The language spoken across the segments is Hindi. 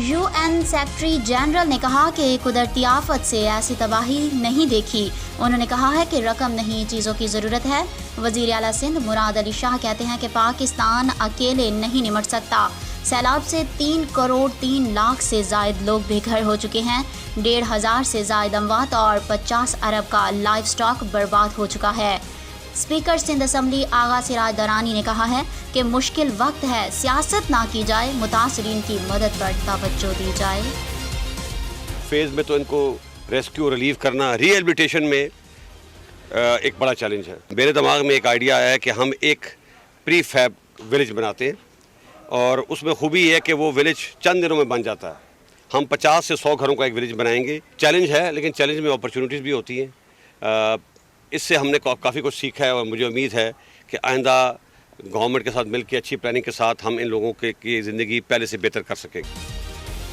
UN सेक्रेटरी जनरल ने कहा कि कुदरती आफत से ऐसी तबाही नहीं देखी। उन्होंने कहा है कि रकम नहीं, चीज़ों की ज़रूरत है। वज़ीर आला सिंध मुराद अली शाह कहते हैं कि पाकिस्तान अकेले नहीं निमट सकता। सैलाब से 3 करोड़ 3 लाख से ज़ायद लोग बेघर हो चुके हैं। 1,500 से ज़ायद अमवात और 50 अरब का लाइफ स्टॉक बर्बाद हो चुका है। स्पीकर सिंध असम्बली आगा सिराज दरानी ने कहा है कि मुश्किल वक्त है, सियासत ना की जाए, मुतासरीन की मदद पर तवज्जो दी जाए। फेज़ में तो इनको रेस्क्यू रिलीव करना रिहेबिलिटेशन में एक बड़ा चैलेंज है। मेरे दिमाग में एक आइडिया आया है कि हम एक प्री फैब विलेज बनाते हैं और उसमें खूबी है कि वो विलेज चंद दिनों में बन जाता है। हम 50 से 100 घरों का एक विलेज बनाएंगे। चैलेंज है, लेकिन चैलेंज में अपॉर्चुनिटीज़ भी होती हैं। इससे हमने काफ़ी कुछ सीखा है और मुझे उम्मीद है कि आइंदा गवर्नमेंट के साथ मिलकर अच्छी प्लानिंग के साथ हम इन लोगों की ज़िंदगी पहले से बेहतर कर सकेंगे।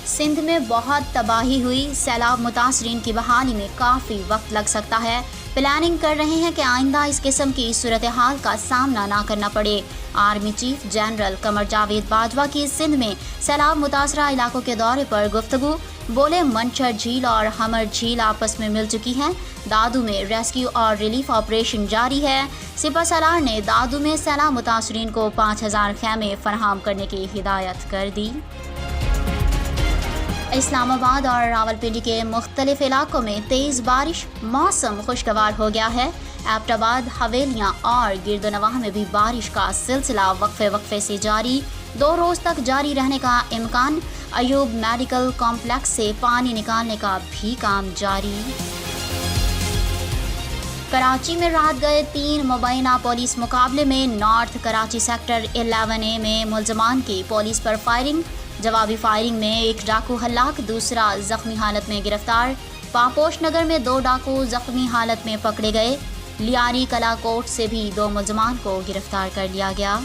सिंध में बहुत तबाही हुई, सैलाब मुतासरीन की बहाली में काफ़ी वक्त लग सकता है। प्लानिंग कर रहे हैं कि आइंदा इस किस्म की सूरत हाल का सामना ना करना पड़े। Army chief general Qamar Javed Bajwa की सिंध में सैलाब मुतासरा इलाकों के दौरे पर गुफ्तगू। बोले, मंचर झील और हमर झील आपस में मिल चुकी हैं। दादू में रेस्क्यू और रिलीफ ऑपरेशन जारी है। सिपा सलार ने दादू में सैलाब मुतासरीन को 5,000 खैमे फराहम करने की हिदायत कर दी। इस्लामाबाद और रावलपिंडी के मुख्तलिफ इलाकों में तेज़ बारिश, मौसम खुशगवार हो गया है। एबटाबाद, हवेलियाँ और गिरदोनवाह में भी बारिश का सिलसिला वक्फे से जारी, 2 रोज़ तक जारी रहने का इम्कान। अयूब मेडिकल कॉम्प्लेक्स से पानी निकालने का भी काम जारी। कराची में रात गए 3 मुबैना पुलिस मुकाबले में नॉर्थ कराची सेक्टर 11A में मुल्ज़मान की पुलिस पर फायरिंग। जवाबी फायरिंग में एक डाकू हलाक, दूसरा जख्मी हालत में गिरफ्तार। पापोश नगर में 2 डाकू जख्मी हालत में पकड़े गए। लियारी कला कोर्ट से भी 2 मुल्ज़मान को गिरफ्तार कर लिया गया।